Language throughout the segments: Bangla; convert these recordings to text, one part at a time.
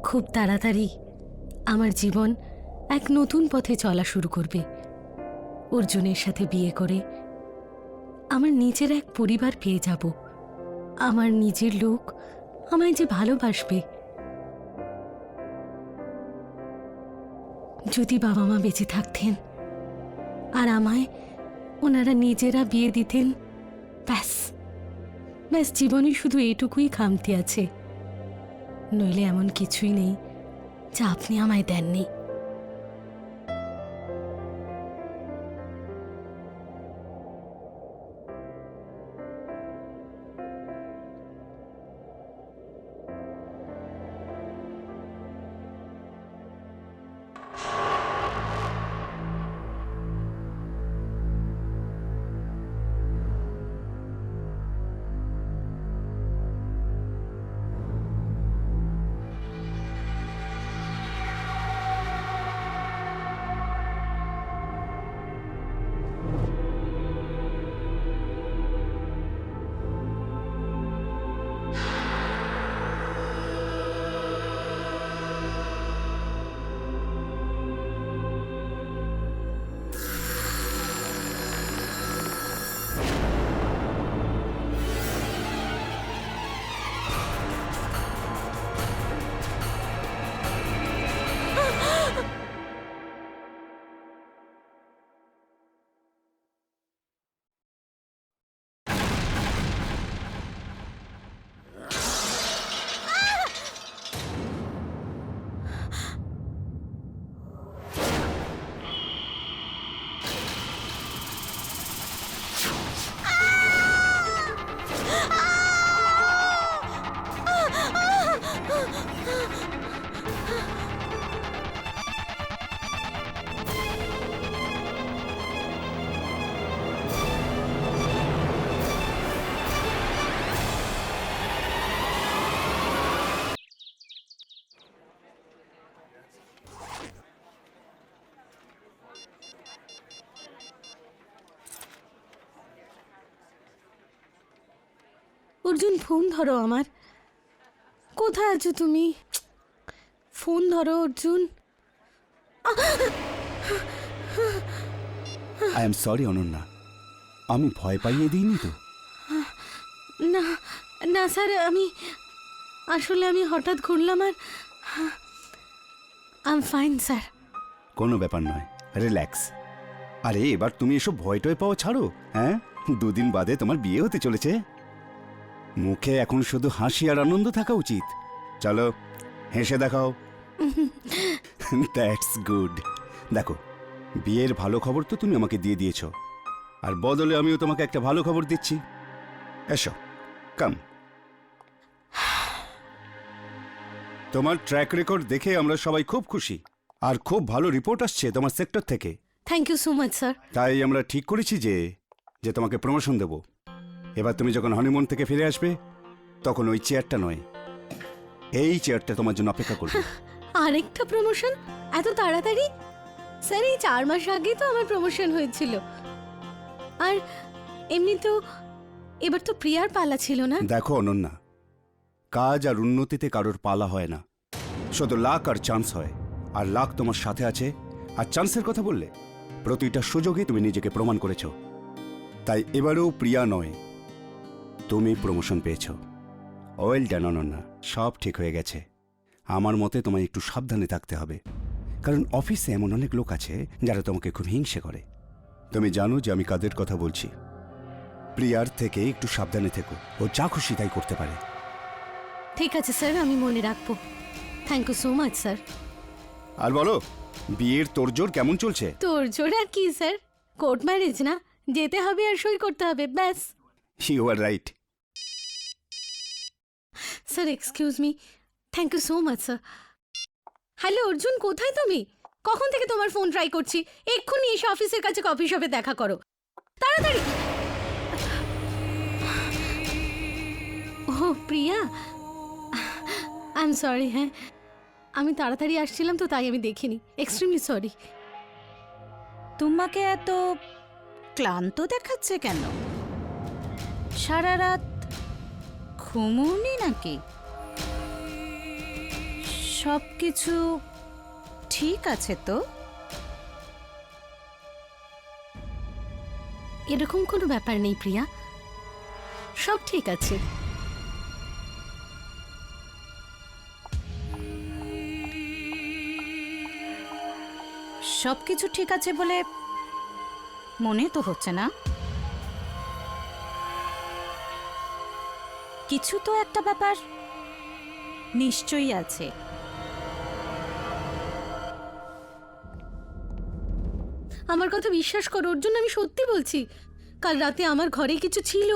খুব তাড়াতাড়ি আমার জীবন এক নতুন পথে চলা শুরু করবে। অর্জুনের সাথে বিয়ে করে আমার নিজের এক পরিবার পেয়ে যাব। আমার নিজের লোক আমায় যে ভালোবাসবে। যদি বাবা মা বেঁচে থাকতেন আর আমায় ওনারা নিজেরা বিয়ে দিতেন, ব্যাস ব্যাস, জীবনে শুধু এটুকুই খামতি আছে। নইলে এমন কিছুই নেই যা আপনি আমায় দেননি। অর্জুন, ফোন ধরো আমার। কোথায় আছো তুমি? ফোন ধরো Arjun. I am sorry Ananya, আমি ভয় পাইয়ে দিইনি তো? না না স্যার, আমি হঠাৎ ঘুরলাম আর আই এম ফাইন স্যার। কোনো ব্যাপার নয়, রিল্যাক্স। আরে এবার তুমি এসব ভয় টয় পাওয়া ছাড়ো। হ্যাঁ, 2 দিন বাদে তোমার বিয়ে হতে চলেছে। মুখে এখন শুধু হাসি আর আনন্দ থাকা উচিত। চলো হেসে দেখাও। That's good. দেখো, বিয়ের ভালো খবর তো তুমি আমাকে দিয়ে দিয়েছো, আর বদলে আমিও তোমাকে একটা ভালো খবর দিচ্ছি। এসো, কাম। তোমার ট্র্যাক রেকর্ড দেখে আমরা সবাই খুব খুশি, আর খুব ভালো রিপোর্ট আসছে তোমার সেক্টর থেকে। Thank you so much sir. তাই আমরা ঠিক করেছি যে তোমাকে প্রমোশন দেব। এবার তুমি যখন হনিমুন থেকে ফিরে আসবে, তখন ওই চেয়ারটা নয়, এই চেয়ারটা তোমার জন্য অপেক্ষা করবে। আরেকটা প্রমোশন এত তাড়াতাড়ি? স্যার, এই 4 মাস আগেই তো আমার প্রমোশন হয়েছিল। আর এমনিতেও এবার তো প্রিয়ার পালা ছিল না। দেখো অনন্যা, কাজ আর উন্নতিতে কারোর পালা হয় না, শুধু লাক আর চান্স হয়। আর লাক তোমার সাথে আছে, আর চান্সের কথা বললে প্রতিটা সুযোগে তুমি নিজেকে প্রমাণ করেছো। তাই এবারেও প্রিয়া নয়, তুমি প্রমোশন পেয়েছো। ওয়েল ডান অনন্যা, সব ঠিক হয়ে গেছে। আমার মতে তোমায় একটু সাবধানে থাকতে হবে, কারণ অফিসে এমন অনেক লোক আছে যারা তোমাকে খুব হিংসে করে। তুমি জানো যে আমি কাদের কথা বলছি। প্রিয়ার থেকে একটু সাবধানে থেকো, ও যা খুশি তাই করতে পারে। ঠিক আছে স্যার, আমি মনে রাখবো। Thank you so much sir. আর বলো, বিয়ের তোড়জোড় কেমন চলছে? তোড়জোড় আর কি স্যার, কোর্ট ম্যারেজ না, যেতে হবে আর সই করতে হবে, ব্যাস। You are right. Sir excuse me, thank you so much sir. Hello Arjun, কোথায় তুমি? কখন থেকে তোমার ফোন ট্রাই করছি। এক্ষুনি এসে অফিসের কাছে কফি শপে দেখা করো, তাড়াতাড়ি। ও প্রিয়া, আই এম সরি। হ্যাঁ, আমি তাড়াতাড়ি আসছিলাম তো, তাই আমি দেখিনি। Extremely sorry. তোমাকে এত ক্লান্ত দেখাচ্ছে কেন? সারা রাত ঘুমোওনি নাকি? সবকিছু ঠিক আছে তো? এরকম কোনো ব্যাপার নেই প্রিয়া, সব ঠিক আছে। সবকিছু ঠিক আছে বলে মনে তো হচ্ছে না। কিছু তো একটা ব্যাপার নিশ্চয়ই আছে। আমার কথা বিশ্বাস করো অর্জুন, আমি সত্যি বলছি। কাল রাতে আমার ঘরে কিছু ছিল,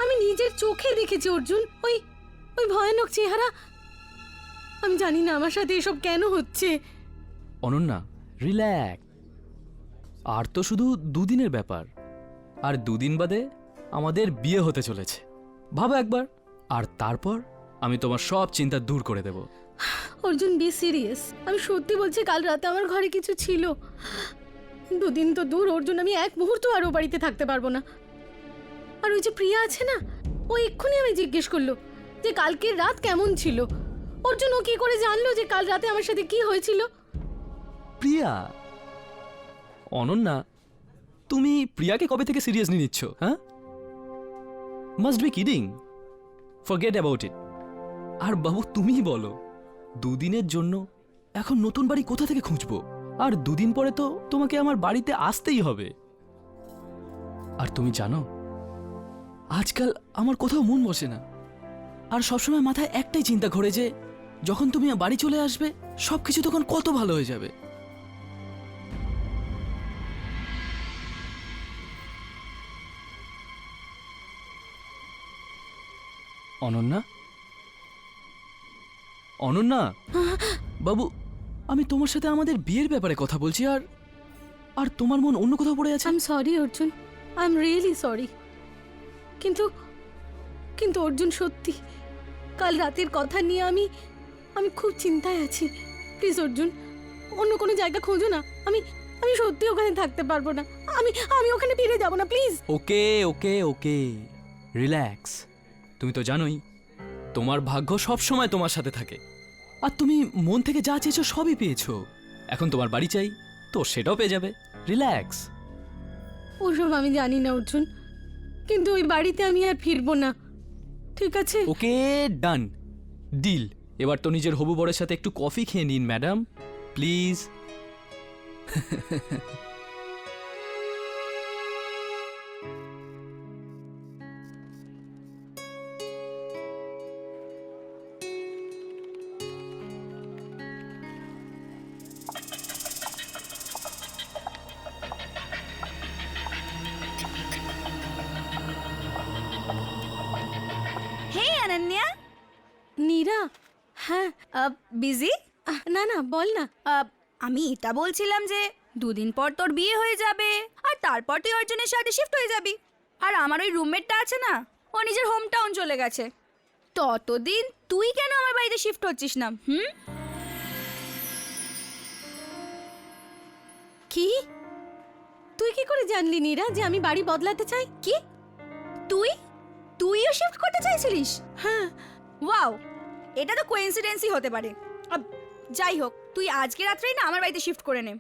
আমি নিজের চোখে দেখেছি অর্জুন। ওই ওই ভয়ানক চেহারা। আমি জানি না আমার সাথে এসব কেন হচ্ছে। অনন্যা, রিল্যাক্স। আর তো শুধু দুদিনের ব্যাপার, আর দুদিন বাদে আমাদের বিয়ে হতে চলেছে। ভাবো একবার, আর তারপর আমি তোমার সব চিন্তা দূর করে দেব। Arjun, be serious. আমি সত্যি বলছি, কাল রাতে আমার ঘরে কিছু ছিল। দুদিন তো দূর অর্জুন, আমি এক মুহূর্ত আর ও বাড়িতে থাকতে পারবো না। আর ওই যে প্রিয়া আছে না, ও এক্ষুনি আমি জিজ্ঞেস করলো যে কালকের রাত কেমন ছিল। অর্জুন, ও কি করে জানলো যে কাল রাতে আমার সাথে কি হয়েছিল? প্রিয়া? অনন্যা, তুমি প্রিয়াকে কবে থেকে সিরিয়াসলি নিচ্ছ? হ্যাঁ, must be kidding. Forget about it. আর বাবু, তুমিই বলো, দুদিনের জন্য এখন নতুন বাড়ি কোথা থেকে খুঁজবো? আর দুদিন পরে তো তোমাকে আমার বাড়িতে আসতেই হবে। আর তুমি জানো, আজকাল আমার কোথাও মন বসে না, আর সবসময় মাথায় একটাই চিন্তা ঘোরে যে যখন তুমি বাড়ি চলে আসবে সবকিছু তখন কত ভালো হয়ে যাবে। অনন্যা, অনন্যা বাবু, আমি তোমার সাথে আমাদের বিয়ের ব্যাপারে কথা বলছি, আর আর তোমার মন অন্য কোথাও পড়ে আছে। I am sorry Arjun, I am really sorry. কিন্তু কিন্তু অর্জুন, সত্যি কাল রাতের কথা নিয়ে আমি আমি খুব চিন্তায় আছি। প্লিজ অর্জুন, অন্য কোনো জায়গা খোঁজো না। আমি আমি সত্যি ওখানে থাকতে পারবো না। আমি আমি ওখানে ফিরে যাব না, please. Okay okay okay, relax. তুমি তো জানোই তোমার ভাগ্য সব সময় তোমার সাথে থাকে, আর তুমি মন থেকে যা চেয়েছো সবই পেয়েছো। এখন তোমার বাড়ি চাই, তো সেটাও পেয়ে যাবে। রিল্যাক্স। ওসব আমি জানি না অর্জুন, কিন্তু ওই বাড়িতে আমি আর ফিরবো না, ঠিক আছে? ওকে, ডান, ডিল। এবার তো নিজের হবু বরের সাথে একটু কফি খেয়ে নিন ম্যাডাম, প্লিজ। হে অনন্যা, নীরা, হ্যাঁ। বিজি? না না, বল না। আমি এটা বলছিলাম যে দুদিন পর তোর বিয়ে হয়ে যাবে, আর তারপর তুই অর্জুনের সাথে শিফট হয়ে যাবি। আর আমার ওই রুমমেটটা আছে না, ও নিজের হোম টাউন চলে গেছে। ততদিন তুই কেন আমার বাড়িতে শিফট হচ্ছিস না? কি? তুই কি করে জানলি নীরা যে আমি বাড়ি বদলাতে চাই? কি? তুইও শিফট করতে চাইছিলিস? হ্যাঁ। ওয়াও, এটা তো কোইন্সিডেন্সই হতে পারে। যাই হোক, তুই আজকে রাত্রেই না আমার বাড়িতে শিফট করে নে।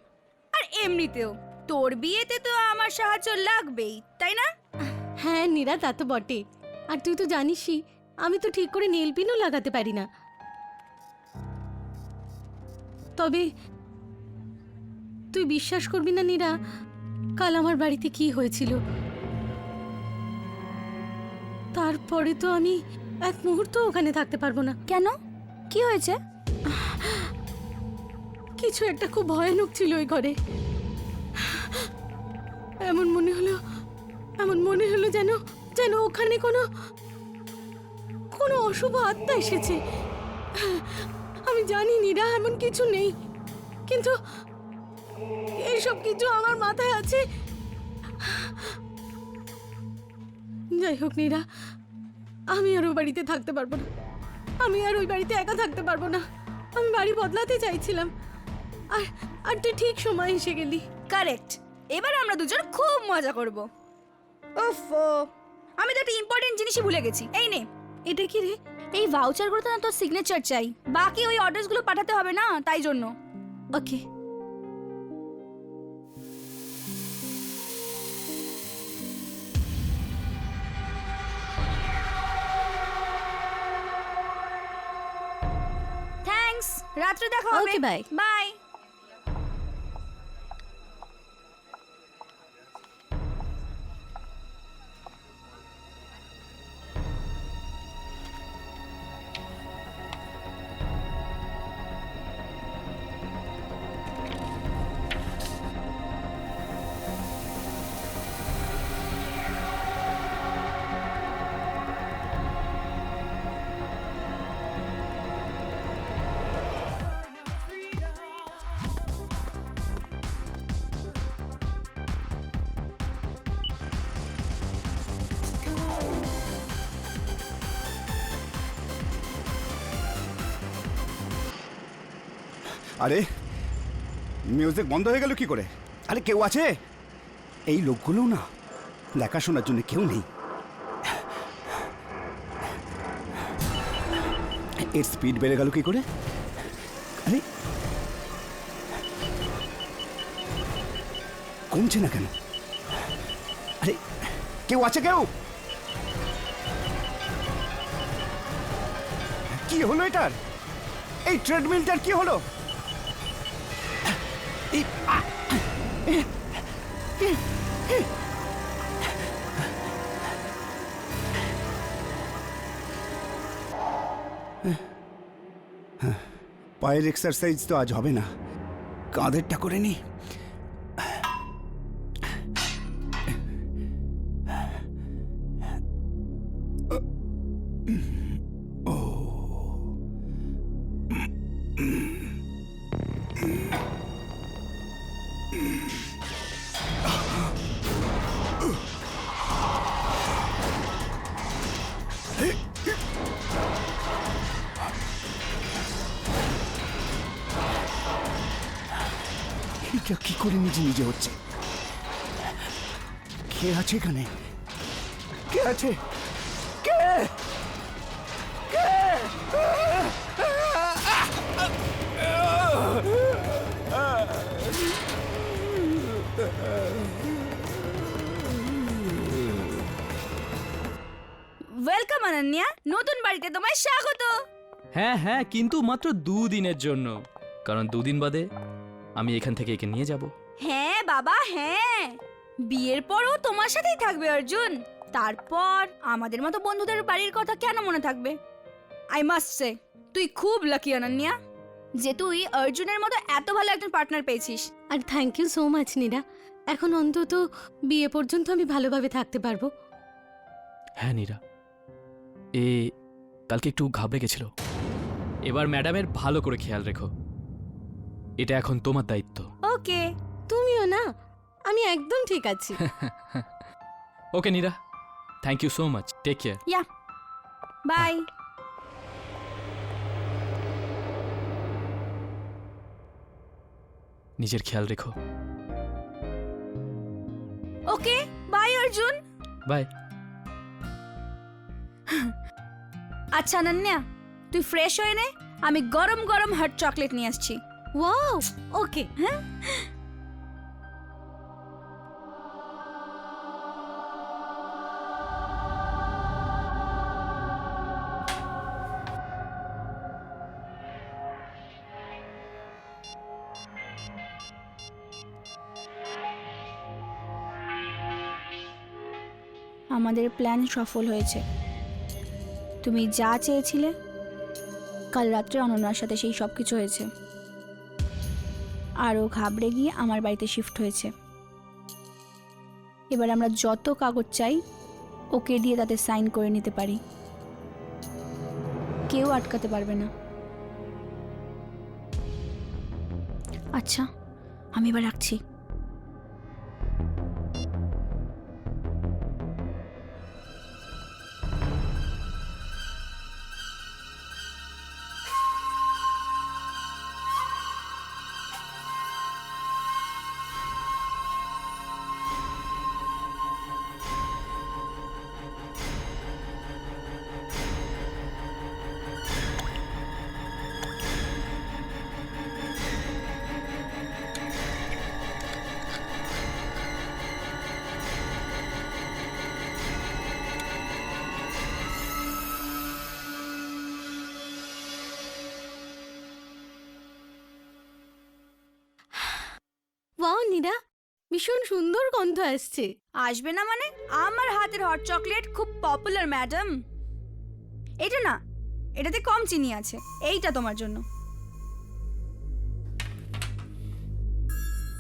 আর এমনিতেও তোর বিয়েতে তো আমার সাহায্য লাগবেই, তাই না? হ্যাঁ নীরা, তা তো বটে। আর তুই তো জানিসই আমি তো ঠিক করে নেল পিনও লাগাতে পারি না। তবে তুই বিশ্বাস করবি না নীরা, কাল আমার বাড়িতে কি হয়েছিল। তারপরে তো আমি এক মুহূর্ত ওখানে থাকতে পারবো না। কেন? কি হয়েছে? কিছু একটা খুব ভয়ানক ছিল ওই ঘরে। এমন মনে হলো যেন যেন ওখানে কোনো কোনো অশুভ আত্মা এসেছে। আমি জানি নীরা, এমন কিছু নেই, কিন্তু এইসব কিছু আমার মাথায় আছে। যাই হোক নীরা, আমি আর ওই বাড়িতে থাকতে পারবো না। আমি আর ওই বাড়িতে একা থাকতে পারবো না। আমি বাড়ি বদলাতে চাইছিলাম, আর আর তুই ঠিক সময় এসে গেলি। কারেক্ট। এবার আমরা দুজন খুব মজা করব। ওফো, আমি তো একটা ইম্পর্টেন্ট জিনিসই ভুলে গেছি। এই নে। এটা কি রে? এই ভাউচারগুলোতে না তোর সিগনেচার চাই, বাকি ওই অর্ডারসগুলো পাঠাতে হবে না, তাই জন্য। ওকে। থ্যাঙ্কস, রাত্রে দেখা হবে। Okay, bye. বাই। আরে মিউজিক বন্ধ হয়ে গেল কি করে? আরে কেউ আছে? এই লোকগুলো না, দেখাশোনার জন্য কেউ নেই। এর স্পিড বেড়ে গেল কি করে? আরে কমছে না কেন? আরে কেউ আছে? কেউ? কি হলো এটার? এই ট্রেডমিলটার কি হলো? পায়ের এক্সারসাইজ তো আজ হবে না, কাঁধেরটা করে নি। এটা কি করে নিজে নিজে হচ্ছে? কে আছে এখানে? কে আছে? কে? কে? ওয়েলকাম অনন্যা, নতুন বাড়িতে তোমায় স্বাগত। হ্যাঁ হ্যাঁ, কিন্তু মাত্র 2 দিনের জন্য, কারণ 2 দিন বাদে আমি এখান থেকে একে নিয়ে যাব। হ্যাঁ বাবা হ্যাঁ, বিয়ের পরও তোমার সাথেই থাকবে অর্জুন। তারপর আমাদের মতো বন্ধুদের বাড়ির কথা কেন মনে থাকবে? আই মাস্ট সে, তুই খুব লাকি অনন্যা যে তুই অর্জুনের মতো এত ভালো একজন পার্টনার পেয়েছিস। আর thank you so much Neera. এখন অন্তত বিয়ে পর্যন্ত আমি ভালোভাবে থাকতে পারবো। হ্যাঁ নীরা, এ কালকে একটু ঘাবড়ে গেছিল। এবার ম্যাডামের ভালো করে খেয়াল রেখো, এটা এখন তোমার দায়িত্ব। ওকে। তুমিও না, আমি একদম ঠিক আছি। Okay Neera, thank you so much, take care. Yeah, bye. নিজের খেয়াল রেখো। Okay, bye Arjun. বাই। আচ্ছা অনন্যা, তুই ফ্রেশ হয়ে নে, আমি গরম গরম হট চকলেট নিয়ে আসছি। ওয়াও, ওকে। হ্যাঁ, আমাদের প্ল্যান সফল হয়েছে। তুমি যা চেয়েছিলে, কাল রাত্রে অনন্যার সাথে সেই সব কিছু হয়েছে। আর ও ঘাবড়ে গিয়ে আমার বাড়িতে শিফট হয়েছে। এবার আমরা যত কাগজ চাই ওকে দিয়ে তাতে সাইন করে নিতে পারি, কেউ আটকাতে পারবে না। আচ্ছা, আমি এবার রাখছি। ওয়াও নীরা, ভীষণ সুন্দর গন্ধ আসছে। আসবে না মানে? আমার হাতের হট চকলেট খুব পপুলার ম্যাডাম। এটা না, এটাতে কম চিনি আছে। এইটা তোমার জন্য।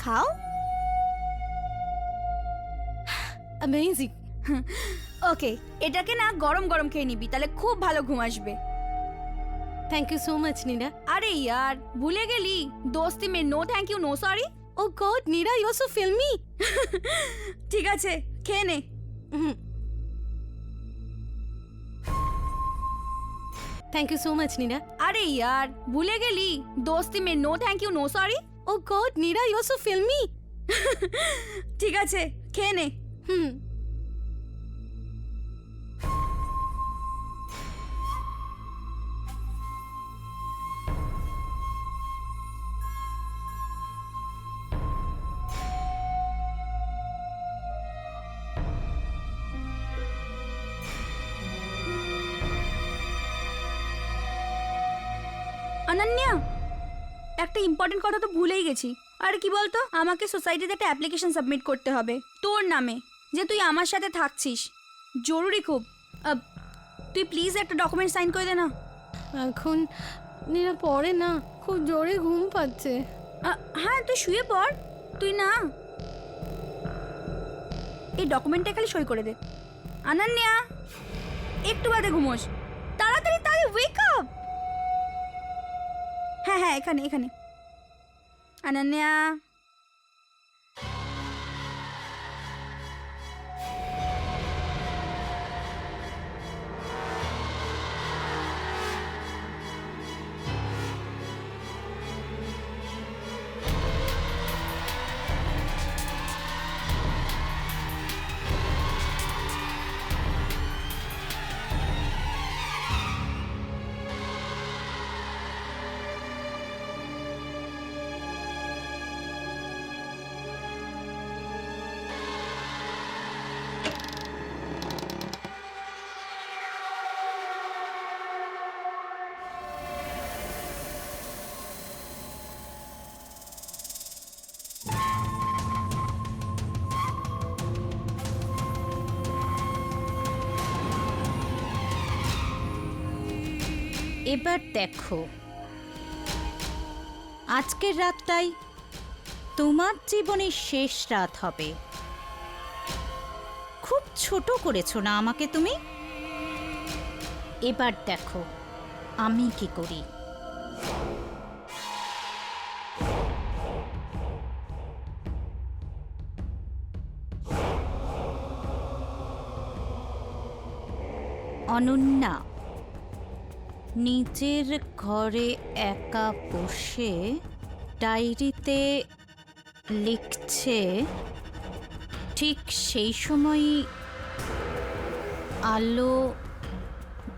খাও। অ্যামেজিং। ওকে, এটাকে না গরম গরম খেয়ে নিবি, তাহলে খুব ভালো ঘুম আসবে। Thank you so much Neera. আরে ইয়ার, ভুলে গেলি, দোস্তি মে no thank you no sorry. Oh God Neera, you are so filmy. ঠিক আছে, খেয়ে নে। Thank you so much Neera. আরে ইয়ার, ভুলে গেলি, দোস্তি মে no thank you no sorry. Oh God Neera, you are so filmy. ঠিক আছে, খেয়ে নে। অনন্যা, একটা ইম্পর্টেন্ট কথা তো ভুলেই গেছি। আর কি বলতো, আমাকে সোসাইটিতে একটা অ্যাপ্লিকেশন সাবমিট করতে হবে তোর নামে, যে তুই আমার সাথে থাকছিস। জরুরি খুব। তুই প্লিজ একটা ডকুমেন্ট সাইন করে দে না। এখন নীরা পড়ে না, খুব জোরে ঘুম পাচ্ছে। হ্যাঁ, তুই শুয়ে পড়। তুই না, এই ডকুমেন্টটা খালি সই করে দে। অনন্যা, একটু বাদে ঘুমোস। তাড়াতাড়ি তাড়াতাড়ি ওয়েক আপ। হ্যাঁ হ্যাঁ, এখানে এখানে। অনন্যা, এবার দেখো, আজকের রাতটাই তোমার জীবনের শেষ রাত হবে। খুব ছোট করেছো না আমাকে তুমি? এবার দেখো আমি কি করি। অনন্যা নিজের ঘরে একা বসে ডায়েরিতে লিখছে, ঠিক সেই সময়ই আলো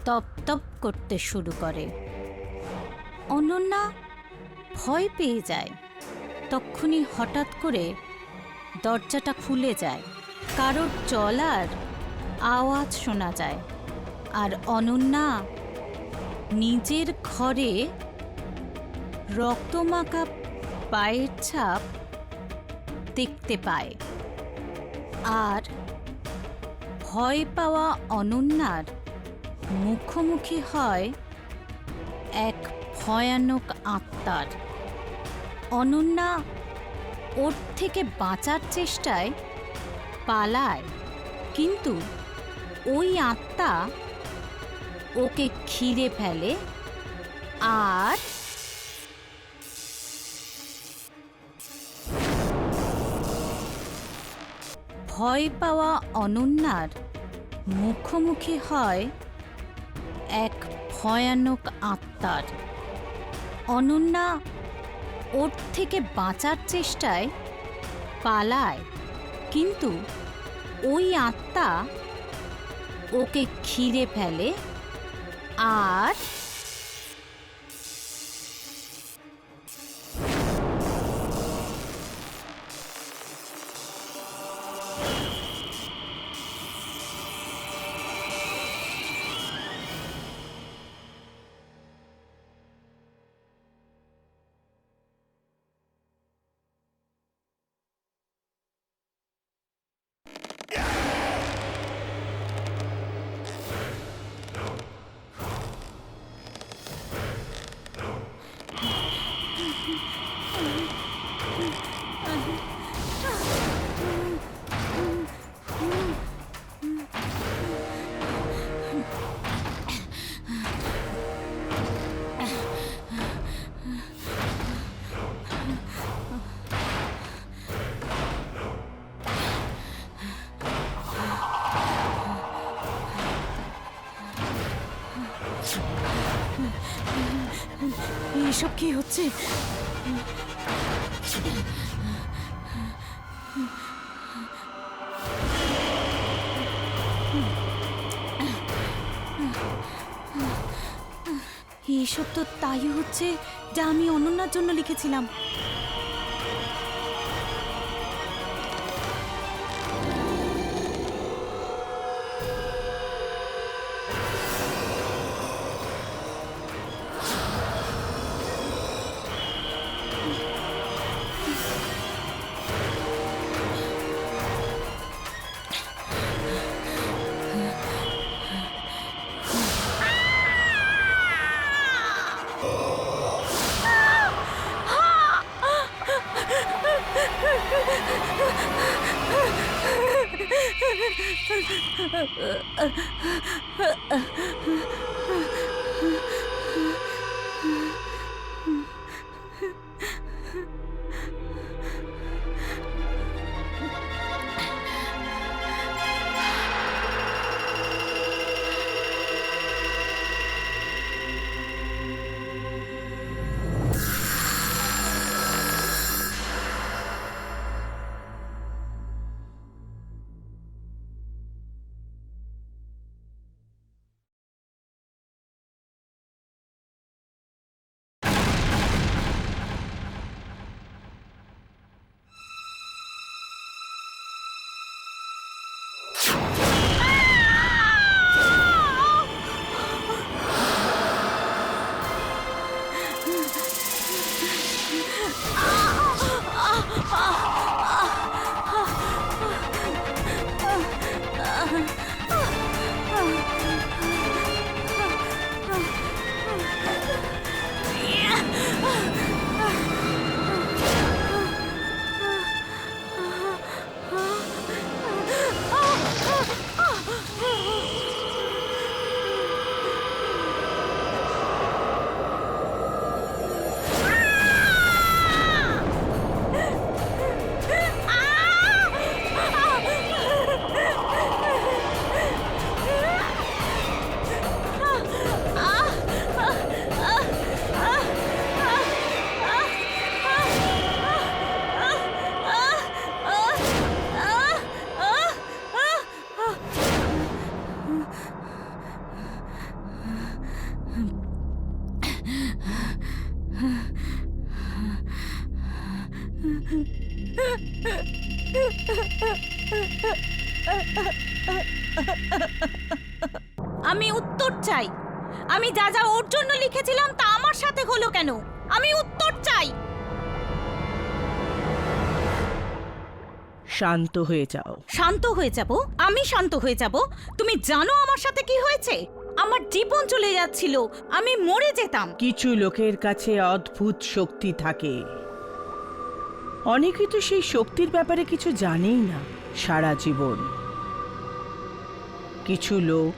তপতপ করতে শুরু করে। অনন্যা ভয় পেয়ে যায়। তক্ষুনি হঠাৎ করে দরজাটা খুলে যায়, কারোর চলার আওয়াজ শোনা যায়, আর অনন্যা নিজের ঘরে রক্তমাখা পায়ের ছাপ দেখতে পায়। আর ভয় পাওয়া অনন্যার মুখোমুখি হয় এক ভয়ানক আত্মার। অনন্যা ওর থেকে বাঁচার চেষ্টায় পালায়, কিন্তু ওই আত্মা ওকে ঘিরে ফেলে আর ভয় পাওয়া অনন্যার মুখোমুখি হয় এক ভয়ানক আত্মার। অনন্যা ওর থেকে বাঁচার চেষ্টায় পালায়, কিন্তু ওই আত্মা ওকে ঘিরে ফেলে আর এসব কি হচ্ছে? এইসব তো তাই হচ্ছে যা আমি অনন্যার জন্য লিখেছিলাম। আমি উত্তর চাই। আমি যা যা ওর জন্য লিখেছিলাম তা আমার সাথে হলো কেন? আমি উত্তর চাই। শান্ত হয়ে যাও। শান্ত হয়ে যাব? আমি শান্ত হয়ে যাব? তুমি জানো আমার সাথে কি হয়েছে? আমার জীবন চলে যাচ্ছিল, আমি মরে যেতাম। কিছু লোকের কাছে অদ্ভুত শক্তি থাকে, অনেকে তো সেই শক্তির ব্যাপারে কিছু জানেই না সারা জীবন। কিছু লোক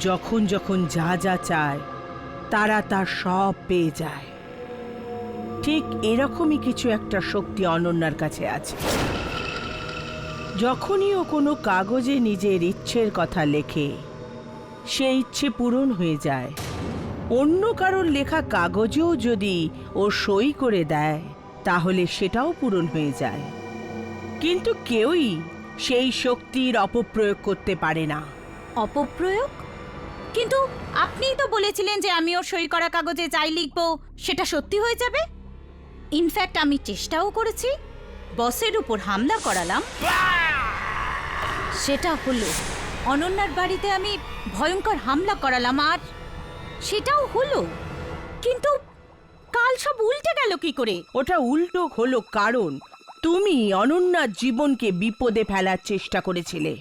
যখন যখন যা যা চায় তারা তার সব পেয়ে যায়। ঠিক এরকমই কিছু একটা শক্তি অনন্যার কাছে আছে। যখনই ও কোনো কাগজে নিজের ইচ্ছের কথা লেখে, সেই ইচ্ছে পূরণ হয়ে যায়। অন্য কারোর লেখা কাগজেও যদি ও সই করে দেয় তাহলে সেটাও পূরণ হয়ে যায়। কিন্তু কেউই সেই শক্তির অপপ্রয়োগ করতে পারে না। অপপ্রয়োগ? কিন্তু আপনিই তো বলেছিলেন যে আমি ওর সই করা কাগজে যাই লিখবো সেটা সত্যি হয়ে যাবে। ইনফ্যাক্ট আমি চেষ্টাও করেছি, বসের উপর হামলা করালাম, সেটা হলো। অনন্যার বাড়িতে আমি ভয়ঙ্কর হামলা করালাম আর সেটাও হলো। কিন্তু কাল সব উল্টে গেল কি করে? ওটা উল্টো হলো কারণ তুমি অনন্যার জীবনকে বিপদে ফেলার চেষ্টা করেছিলে।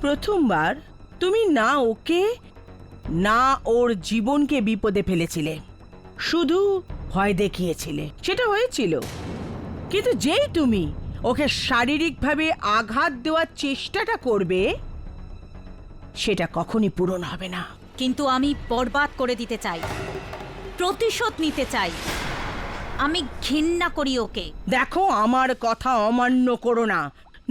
প্রথমবার তুমি না ওকে না ওর জীবনকে বিপদে ফেলেছিলে, শুধু ভয় দেখিয়েছিলে, সেটা হয়েছিল। কিন্তু যেই তুমি ওকে শারীরিকভাবে আঘাত দেওয়ার চেষ্টাটা করবে, সেটা কখনই পূরণ হবে না। কিন্তু আমি বরবাদ করে দিতে চাই, প্রতিশোধ নিতে চাই। আমি ঘৃণা করি ওকে। দেখো, আমার কথা অমান্য করো না,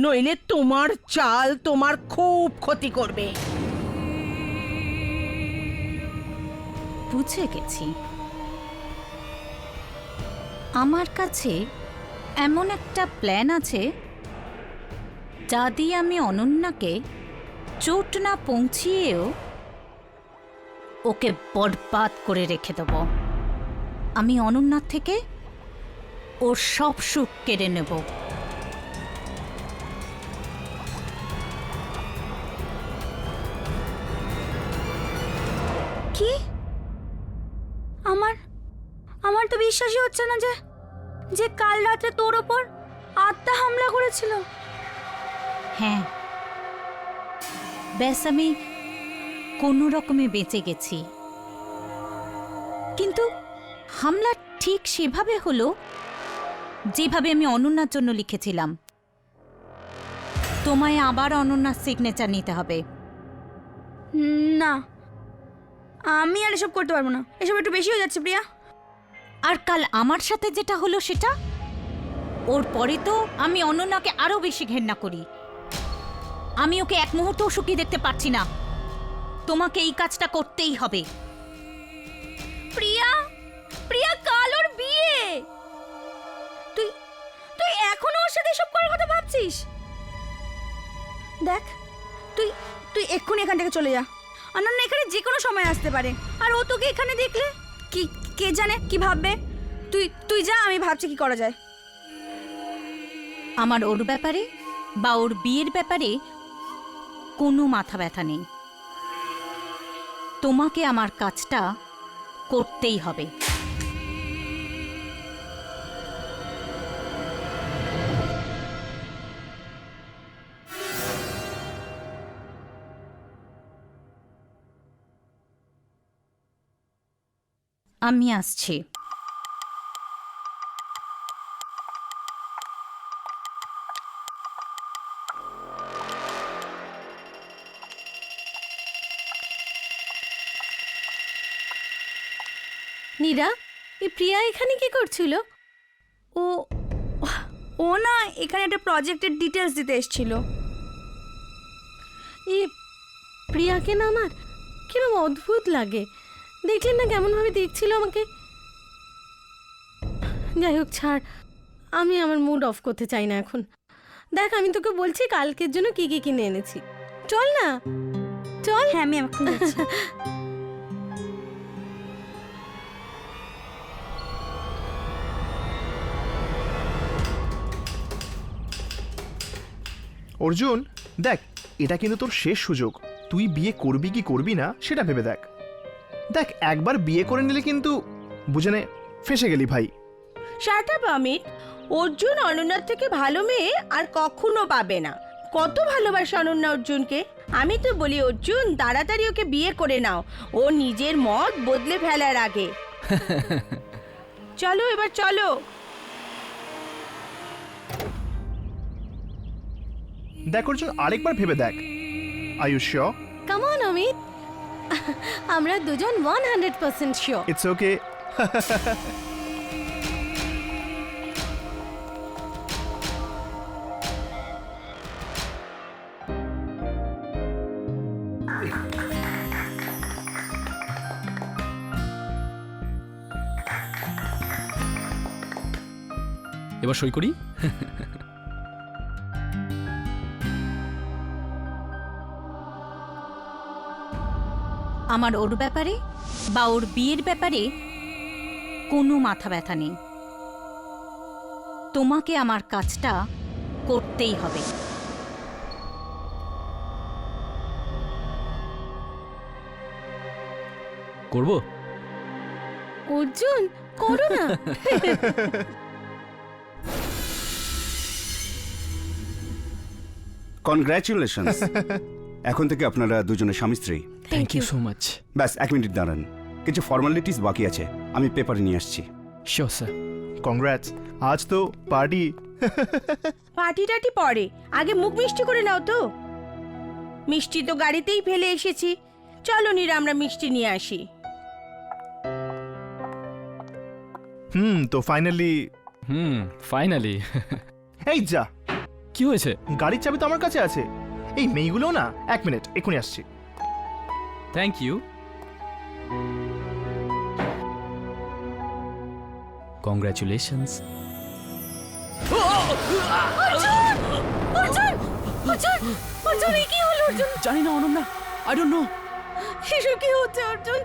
নইলে তোমার চাল তোমার খুব ক্ষতি করবে। বুঝে গেছি, আমার কাছে এমন একটা প্ল্যান আছে যা দিয়ে আমি অনন্যাকে চোট না পৌঁছিয়েও ওকে বরবাদ করে রেখে দেব। আমি অনন্যার থেকে ওর সব সুখ কেড়ে নেব। কি? আমার আমার তো বিশ্বাসই হচ্ছে না যে যে কাল রাতে তোর ওপর আত্মা হামলা করেছিল। হ্যাঁ, ব্যাস আমি কোনো রকমে বেঁচে গেছি, কিন্তু হামলা ঠিক সেভাবে হলো যেভাবে আমি অনন্যার জন্য লিখেছিলাম। তোমায় আবার অনন্যার সিগনেচার নিতে হবে। না, আমি আর এসব করতে পারবো না, এসব একটু বেশি হয়ে যাচ্ছে প্রিয়া। আর কাল আমার সাথে যেটা হলো সেটা, ওর পরে তো আমি অনন্যাকে আরো বেশি ঘেন্না করি। আমি ওকে এক মুহূর্তও সুখী দেখতে পারছি না। তোমাকে এই কাজটা করতেই হবে। প্রিয়া, প্রিয়া, কাল ওর বিয়ে। তুই তুই এখনো ওর সাথে এসব করার কথা ভাবছিস? দেখ, তুই তুই এক্ষুনি এখান থেকে চলে যা। অনন্য এখানে যে কোনো সময় আসতে পারে, আর ও তোকে এখানে দেখলে কি কে জানে কি ভাববে। তুই তুই যা, আমি ভাবছি কি করা যায়। আমার ওর ব্যাপারে বা ওর বিয়ের ব্যাপারে কোনো মাথা ব্যথা নেই। তোমাকে আমার কাজটা করতেই হবে। আমি আসছি। নীরা, এই প্রিয়া এখানে কি করছিল? ও ও না, এখানে একটা প্রজেক্টের ডিটেলস দিতে এসেছিল। এই প্রিয়াকে না আমার কিরকম অদ্ভুত লাগে। দেখলেন না কেমনভাবে দেখছিল আমাকে? যাই হোক, ছাড়, আমি আমার মুড অফ করতে চাই না এখন। দেখ, আমি তোকে বলছি কালকের জন্য কি কি কিনে এনেছি। চল না, চল। হ্যাঁ, আমি এখন যাচ্ছি। অর্জুন, দেখ, এটা কিন্তু তোর শেষ সুযোগ। তুই বিয়ে করবি কি করবি না সেটা ভেবে দেখ। দেখ, একবার বিয়ে করে নিলে কিন্তু বুঝে নে ফেঁসে গেলি ভাই। Shut up Amit. অর্জুন অনন্যার থেকে ভালো মেয়ে আর কখনো পাবে না। কত ভালোবাসে অনন্যা অর্জুনকে। আমি তো বলি অর্জুন, তাড়াতাড়ি ওকে বিয়ে করে নাও, ও নিজের মত বদলে ফেলার আগে। চলো এবার চলো। দেখ অর্জুন, আরেকবার ভেবে দেখ। Are you sure? Come on Amit, আমরা দুজন 100% শিওর। It's okay. এবার সই করি। আমার ওর ব্যাপারে বা ওর বিয়ের ব্যাপারে কোনো মাথা ব্যথা নেই। তোমাকে আমার কাজটা করতেই হবে। করব? অর্জুন, করো না। কনগ্রাচুলেশনস। এখন থেকে আপনারা দুজনে স্বামী স্ত্রী। Thank you so much. ব্যাস 1 মিনিট দাঁড়ান, কিছু ফর্মালিটিস বাকি আছে, আমি পেপারে নিয়ে আসছি। Sure sir. কংগ্রাটস, আজ তো পার্টি। পার্টি টাটি পরে, আগে মুখ মিষ্টি করে নাও তো। মিষ্টি তো গাড়িতেই ফেলে এসেছি। চলো নীরা, আমরা মিষ্টি নিয়ে আসি। তো ফাইনালি। ফাইনালি। এই যা, কি হয়েছে? গাড়ির চাবি তো আমার কাছে আছে। এই মেয়েগুলো না, 1 মিনিট, এক্ষুনি আসছি। Thank you. কংগ্রাচুলেশনস। অর্জুন এই কি হলো অর্জুন? জানি না অনন্যা, আই ডোন্ট নো। এসব কি হচ্ছে অর্জুন?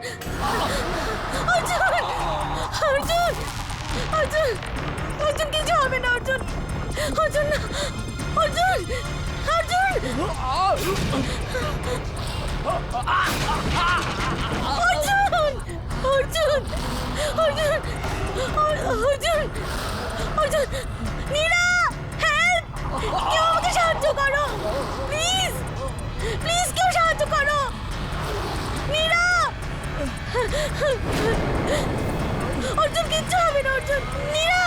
অর্জুন অর্জুন অর্জুন অর্জুন কিছু হবে না অর্জুন। অর্জুন না অর্জুন অর্জুন অর্জুন অর্জুন অর্জুন অর্জুন নীলা হেল্প! কেউ আমাকে সাহায্য করো প্লিজ, প্লিজ কেউ সাহায্য করো নীলা! অর্জুন কিচ্ছু হবে না অর্জুন। নীলা!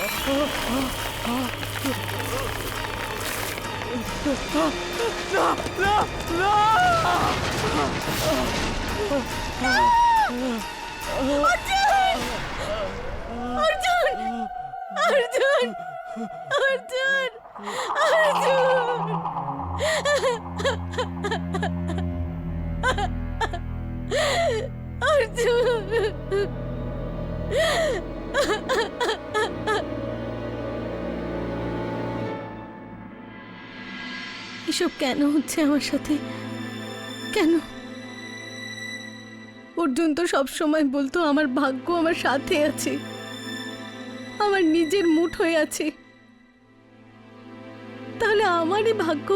অর্জুন অর্জুন অর্জুন অর্জুন অর্জুন এসব কেন হচ্ছে আমার সাথে? কেন? অর্জুন তো সবসময় বলতো আমার ভাগ্য আমার সাথে আছে, আমার নিজের মুঠোয় আছে। তাহলে আমারই ভাগ্য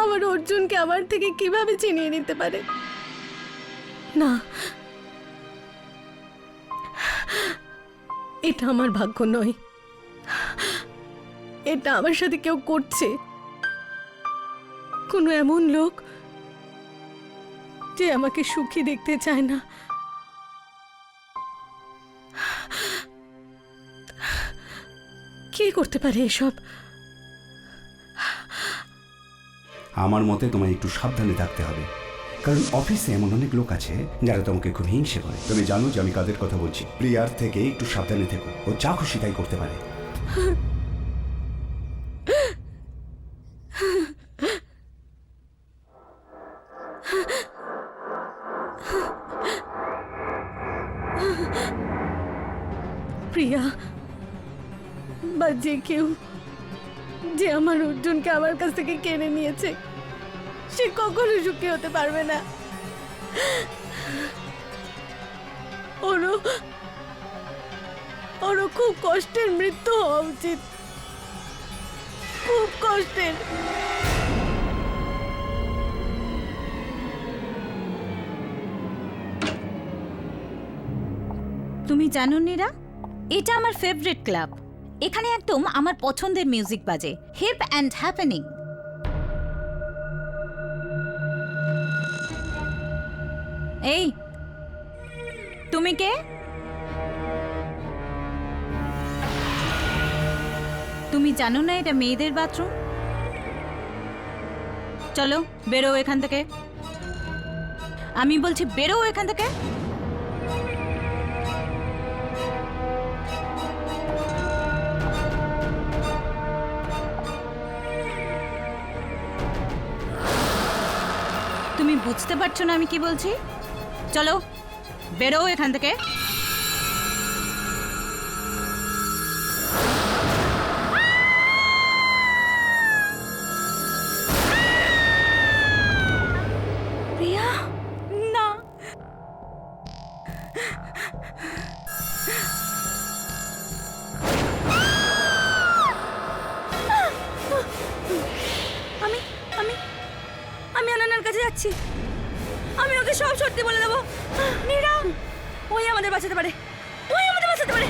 আমার অর্জুনকে আমার থেকে কিভাবে চিনিয়ে নিতে পারে? না, এটা আমার ভাগ্য নয়, এটা আমার সাথে কেউ করছে। কোনো এমন লোক যে আমাকে সুখী দেখতে চায় না। কে করতে পারে এসব? আমার মতে তোমায় একটু সাবধানে থাকতে হবে, কারণ অফিসে এমন অনেক লোক আছে যারা তোমাকে খুব হিংসে করে। তুমি জানো যে আমি কাদের কথা বলছি। প্রিয়ার থেকে একটু সাবধানে থেকো, ও যা খুশি তাই করতে পারে। প্রিয়া বা যে কেউ যে আমার অর্জুনকে আমার কাছ থেকে কেড়ে নিয়েছে, সে কখনো সুখী হতে পারবে না। ওরও খুব কষ্টের মৃত্যু হওয়া উচিত, খুব কষ্টের। তুমি জানো নীরা, এটা আমার ফেভারিট ক্লাব। এখানে একদম আমার পছন্দের মিউজিক বাজে, হিপ অ্যান্ড হ্যাপেনিং। এই তুমি কে? তুমি জানো না এটা মেয়েদের বাথরুম? চলো বেরো এখান থেকে, আমি বলছি বেরো এখান থেকে। তুমি বুঝতে পারছো না আমি কি বলছি? চলো বেরো এখান থেকে। প্রিয়া না, আমি আমি আমি অনন্যার কাছে যাচ্ছি। আমি ওকে সব সত্যি বলে দেবো। নীরা, ওই আমাদের বাঁচাতে পারে, ওই আমাদের বাঁচাতে পারে।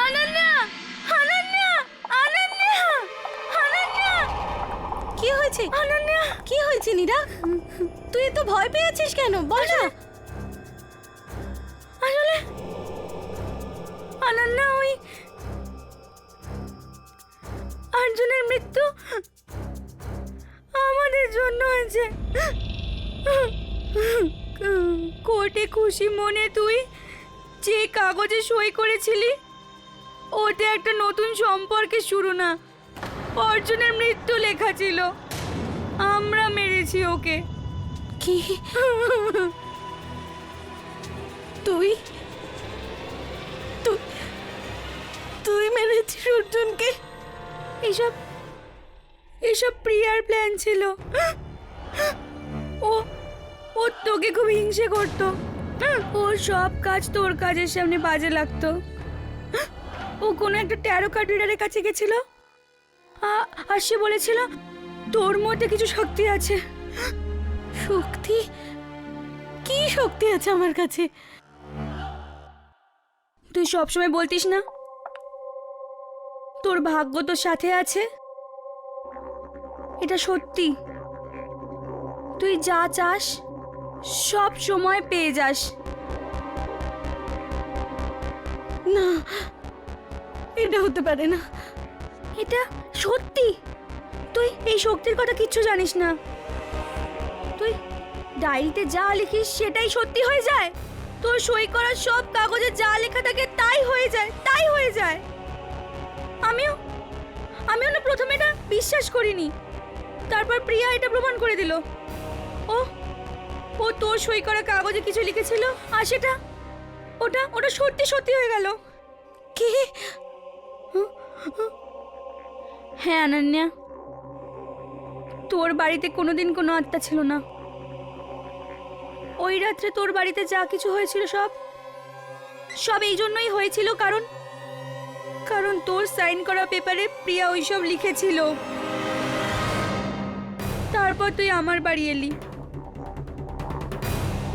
অনন্যা, অনন্যা, অনন্যা, অনন্যা, কি হয়েছে? অনন্যা, কি হয়েছে নীরা? তুই তো ভয় পেয়েছিস কেন? বল না। আসলে অনন্যা, ওই অর্জুনের মৃত্যু আমাদের জন্য হয়েছে। কোর্টে খুশি মনে তুই যে কাগজে সই করেছিলি, ওতে একটা নতুন সম্পর্কের শুরু না, অর্জুনের মৃত্যু লেখা ছিল। আমরা মেরেছি ওকে। কি? তুই তুই তুই মেরেছিস অর্জুনকে? এসব এসব প্রিয়ার প্ল্যান ছিল। ও ও তোকে খুব হিংসে করত। ওর সব কাজ তোর কাজের সামনে বাজে লাগতো। ও কোনো একটা ট্যারো কার্ড রিডারের কাছে গেছিল, আর সে বলেছিল তোর মধ্যে কিছু শক্তি আছে। শক্তি? কি শক্তি আছে আমার কাছে? তুই সবসময় বলতিস না তোর ভাগ্য তোর সাথে আছে? এটা সত্যি। তুই যা চাস সব সময় পেয়ে যাস। না, এটা হতে পারে না। এটা সত্যি। তুই এই শক্তির কথা কিচ্ছু জানিস না। তুই ডায়েরিতে যা লিখিস সেটাই সত্যি হয়ে যায়। তোর সই করা সব কাগজে যা লেখা থাকে তাই হয়ে যায়, তাই হয়ে যায়। আমিও না প্রথমে এটা বিশ্বাস করিনি, তারপর প্রিয়া এটা প্রমাণ করে দিল। ও ও তোর সই করা কাগজে কিছু লিখেছিল, আর সেটা ওটা সত্যি সত্যি হয়ে গেল। কি? হ্যাঁ অনন্যা, তোর বাড়িতে কোনোদিন কোনো আত্মা ছিল না। ওই রাত্রে তোর বাড়িতে যা কিছু হয়েছিল সব এই জন্যই হয়েছিল, কারণ তোর সাইন করা পেপারে প্রিয়া ওইসব লিখেছিল। তারপর তুই আমার বাড়ি এলি,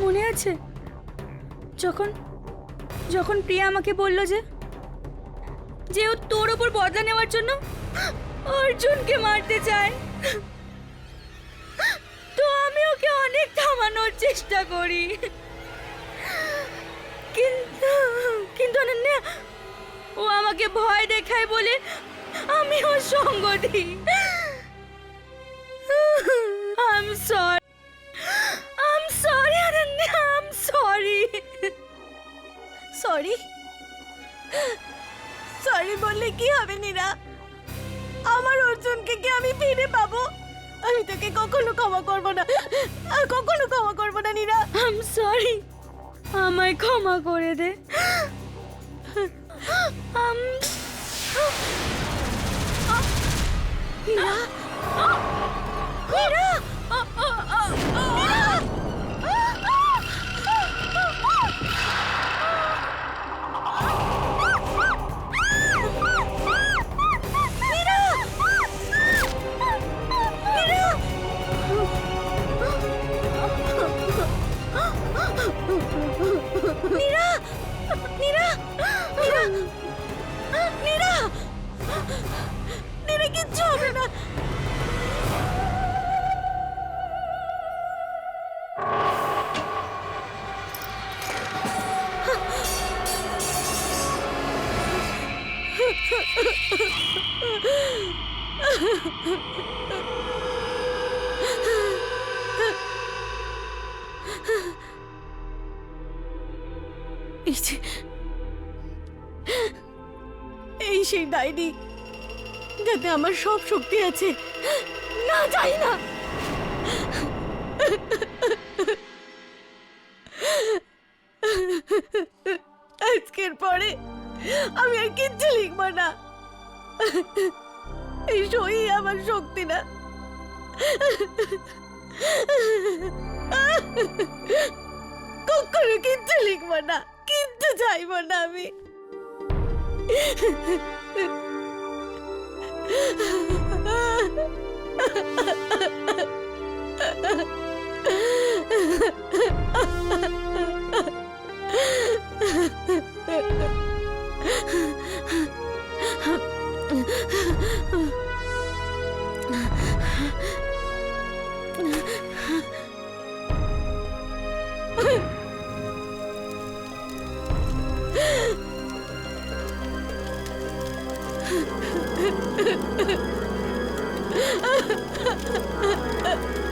মনে আছে? যখন প্রিয়া আমাকে বলল যে ও তোর ওপর বদলা নেওয়ার জন্য অর্জুনকে মারতে চায়, তো আমি ওকে অনেক থামানোর চেষ্টা করি, কিন্তু অনন্যা, ও আমাকে ভয় দেখায় বলে আমি ওর সঙ্গ দিই। I'm sorry Ananya, I'm sorry. Sorry? Sorry বললে কি হবে নীরা? আমার অর্জুনকে কি আমি ফিরে পাবো? আমি তোকে কখনো ক্ষমা করব না, কখনো ক্ষমা করব না নীরা। I'm sorry. আমায় ক্ষমা করে দে। নীরা, নীরা, নীরা, নীরা, নীরা, নীরা, কিচ্ছু হবে না। এই সেই ডায়েরি যাতে আমার সব শক্তি আছে। না, চাই না। আজকের পরে আমি আর কিচ্ছু লিখবো না। এই সই আমার শক্তি না। কখনো কিচ্ছু লিখবো না, কিচ্ছু চাইবো না আমি। Ha ha ha!